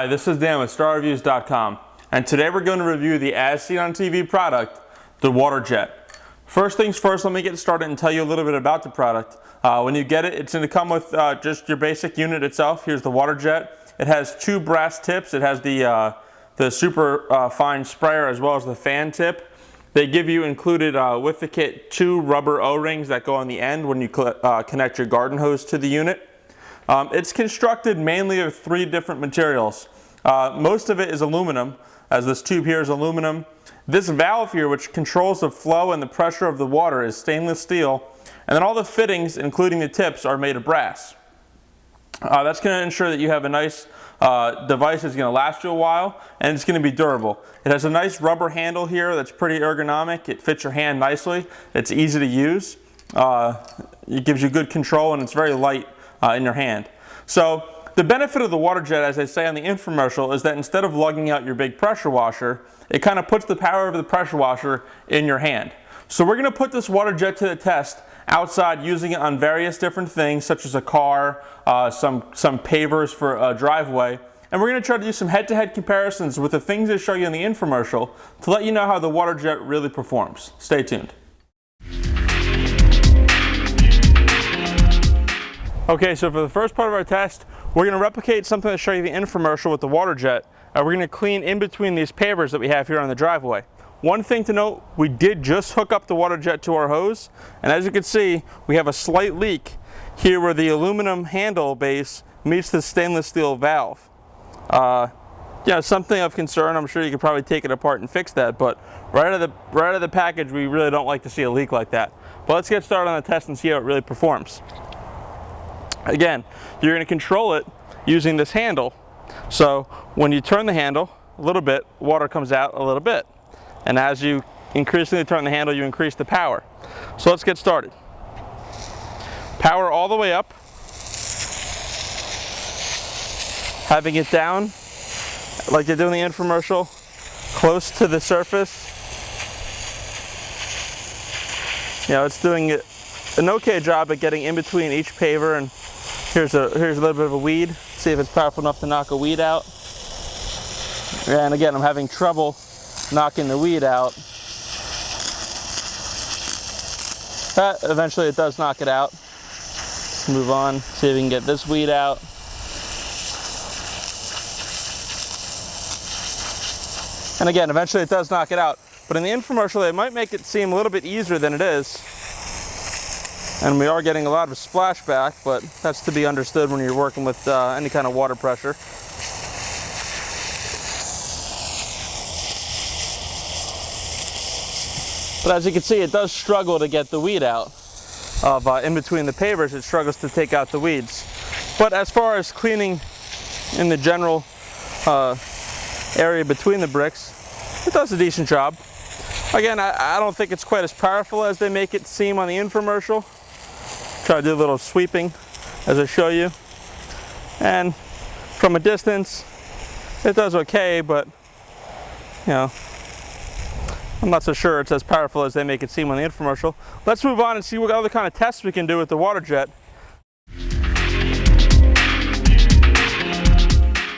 this is Dan with StarReviews.com, and today we're going to review the as seen on TV product, the water jet. First things first, let me get started and tell you a little bit about the product. When you get it, it's going to come with just your basic unit itself. Here's the water jet. It has two brass tips. It has the super fine sprayer as well as the fan tip. They give you included with the kit 2 rubber O-rings that go on the end when you connect your garden hose to the unit. It's constructed mainly of 3 different materials. Most of it is aluminum, as this tube here is aluminum. This valve here, which controls the flow and the pressure of the water, is stainless steel. And then all the fittings, including the tips, are made of brass. That's going to ensure that you have a nice device that's going to last you a while, and it's going to be durable. It has a nice rubber handle here that's pretty ergonomic. It fits your hand nicely. It's easy to use. It gives you good control, and it's very light in your hand. So the benefit of the water jet, as they say on the infomercial, is that instead of lugging out your big pressure washer, it kind of puts the power of the pressure washer in your hand. So we're going to put this water jet to the test outside, using it on various different things such as a car, some pavers for a driveway, and we're going to try to do some head-to-head comparisons with the things they show you in the infomercial to let you know how the water jet really performs. Stay tuned. Okay, so for the first part of our test, we're going to replicate something to show you the infomercial with the water jet. We're going to clean in between these pavers that we have here on the driveway. One thing to note, we did just hook up the water jet to our hose, and as you can see, we have a slight leak here where the aluminum handle base meets the stainless steel valve. Something of concern. I'm sure you could probably take it apart and fix that, but right out of the package, we really don't like to see a leak like that. But let's get started on the test and see how it really performs. Again, you're going to control it using this handle. So when you turn the handle a little bit, water comes out a little bit. And as you increasingly turn the handle, you increase the power. So let's get started. Power all the way up. Having it down, like they do in the infomercial, close to the surface. It's doing an okay job at getting in between each paver, and here's a little bit of a weed. See if it's powerful enough to knock a weed out. And again, I'm having trouble knocking the weed out. Eventually it does knock it out. Let's move on, see if we can get this weed out. And again, eventually it does knock it out. But in the infomercial, they might make it seem a little bit easier than it is. And we are getting a lot of splashback, but that's to be understood when you're working with any kind of water pressure. But as you can see, it does struggle to get the weed out of in between the pavers. It struggles to take out the weeds. But as far as cleaning in the general area between the bricks, it does a decent job. Again, I don't think it's quite as powerful as they make it seem on the infomercial. Try to do a little sweeping as I show you. And from a distance, it does okay, but I'm not so sure it's as powerful as they make it seem on the infomercial. Let's move on and see what other kind of tests we can do with the water jet.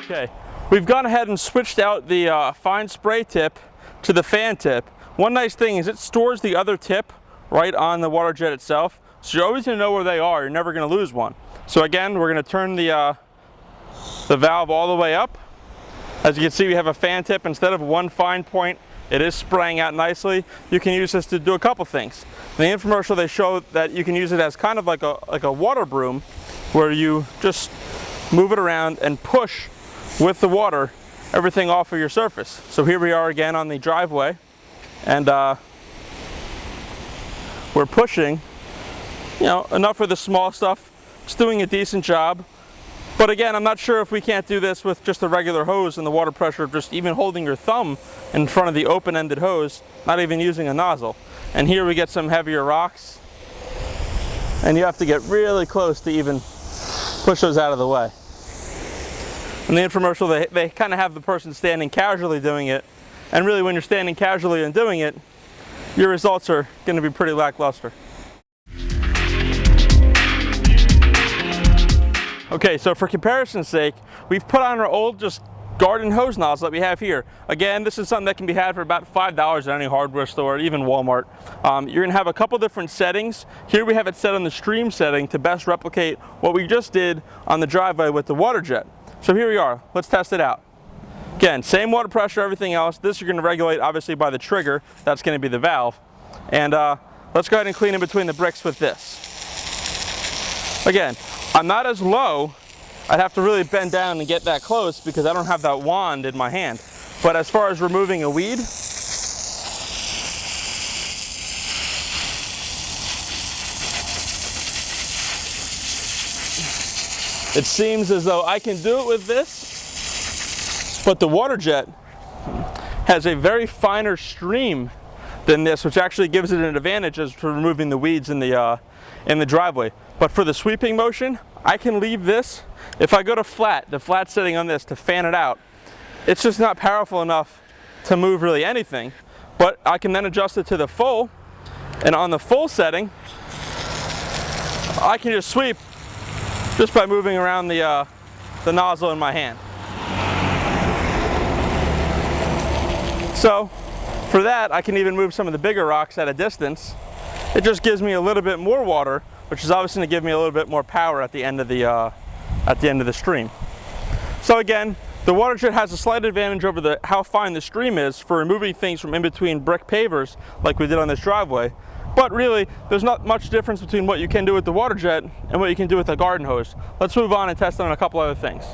Okay, we've gone ahead and switched out the fine spray tip to the fan tip. One nice thing is it stores the other tip right on the water jet itself, so you're always going to know where they are. You're never going to lose one. So again, we're going to turn the valve all the way up. As you can see, we have a fan tip. Instead of one fine point, it is spraying out nicely. You can use this to do a couple things. In the infomercial, they show that you can use it as kind of like a water broom, where you just move it around and push with the water everything off of your surface. So here we are again on the driveway, and we're pushing, enough for the small stuff. It's doing a decent job. But again, I'm not sure if we can't do this with just a regular hose and the water pressure of just even holding your thumb in front of the open-ended hose, not even using a nozzle. And here we get some heavier rocks, and you have to get really close to even push those out of the way. In the infomercial, they kind of have the person standing casually doing it, and really when you're standing casually and doing it, your results are going to be pretty lackluster. Okay, so for comparison's sake, we've put on our old just garden hose nozzle that we have here. Again, this is something that can be had for about $5 at any hardware store, even Walmart. You're gonna have a couple different settings. Here we have it set on the stream setting to best replicate what we just did on the driveway with the water jet. So here we are, let's test it out. Again, same water pressure, everything else. This you're gonna regulate obviously by the trigger. That's gonna be the valve. And let's go ahead and clean in between the bricks with this. Again, I'm not as low. I'd have to really bend down and get that close because I don't have that wand in my hand. But as far as removing a weed, it seems as though I can do it with this, but the water jet has a very finer stream than this, which actually gives it an advantage as for removing the weeds in the driveway. But for the sweeping motion, I can leave this. If I go to flat, the flat setting on this to fan it out, it's just not powerful enough to move really anything. But I can then adjust it to the full, and on the full setting, I can just sweep just by moving around the nozzle in my hand. So for that, I can even move some of the bigger rocks at a distance. It just gives me a little bit more water, which is obviously going to give me a little bit more power at the end of the stream. So again, the water jet has a slight advantage over how fine the stream is for removing things from in between brick pavers like we did on this driveway. But really, there's not much difference between what you can do with the water jet and what you can do with a garden hose. Let's move on and test on a couple other things.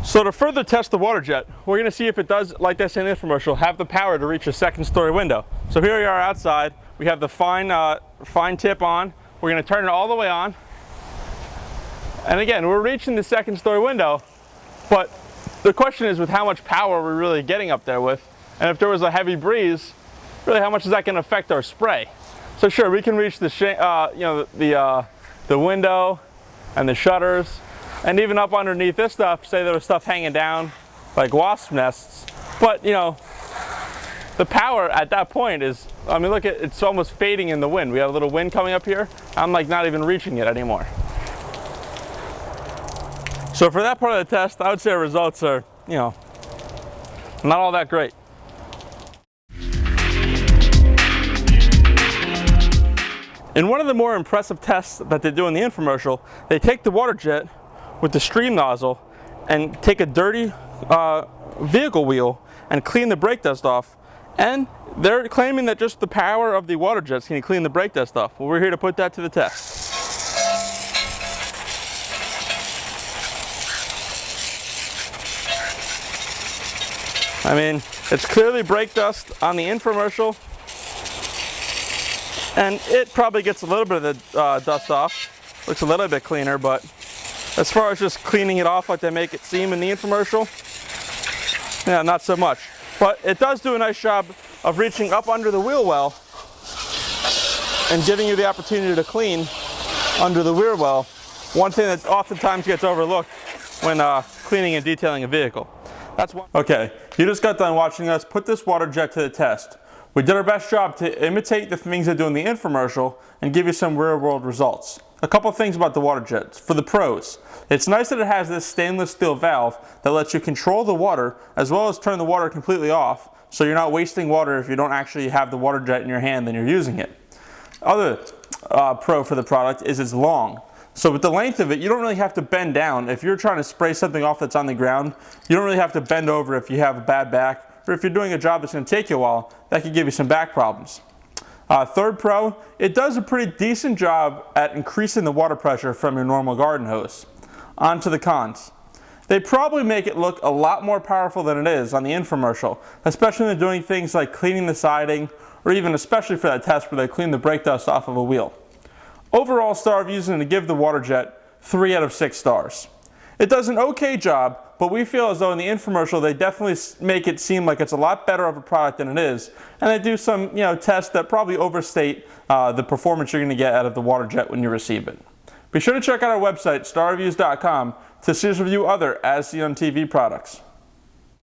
So to further test the water jet, we're going to see if it does, like this in the infomercial, have the power to reach a second-story window. So here we are outside. We have the fine tip on. We're going to turn it all the way on. And again, we're reaching the second-story window, but the question is with how much power we're really getting up there with. And if there was a heavy breeze, really how much is that going to affect our spray? So sure, we can reach the window and the shutters. And even up underneath this stuff, say there was stuff hanging down like wasp nests. But the power at that point is, I mean, look, it's almost fading in the wind. We have a little wind coming up here. I'm like not even reaching it anymore. So for that part of the test, I would say our results are, not all that great. In one of the more impressive tests that they do in the infomercial, they take the water jet with the stream nozzle and take a dirty vehicle wheel and clean the brake dust off, and they're claiming that just the power of the water jets can clean the brake dust off. Well, we're here to put that to the test. I mean, it's clearly brake dust on the infomercial, and it probably gets a little bit of the dust off. Looks a little bit cleaner, but as far as just cleaning it off like they make it seem in the infomercial, yeah, not so much. But it does do a nice job of reaching up under the wheel well and giving you the opportunity to clean under the wheel well. One thing that oftentimes gets overlooked when cleaning and detailing a vehicle. That's one. Okay, you just got done watching us put this water jet to the test. We did our best job to imitate the things they do in the infomercial and give you some real world results. A couple things about the water jets. For the pros, it's nice that it has this stainless steel valve that lets you control the water as well as turn the water completely off, so you're not wasting water if you don't actually have the water jet in your hand and you're using it. Other pro for the product is it's long. So with the length of it, you don't really have to bend down. If you're trying to spray something off that's on the ground, you don't really have to bend over if you have a bad back, or if you're doing a job that's going to take you a while, that could give you some back problems. Third pro, it does a pretty decent job at increasing the water pressure from your normal garden hose. On to the cons. They probably make it look a lot more powerful than it is on the infomercial, especially when they're doing things like cleaning the siding, or even especially for that test where they clean the brake dust off of a wheel. Overall star reviews are going to give the water jet 3 out of 6 stars. It does an okay job, but we feel as though in the infomercial they definitely make it seem like it's a lot better of a product than it is, and they do some tests that probably overstate the performance you're going to get out of the water jet when you receive it. Be sure to check out our website starreviews.com to see us review other as seen on TV products.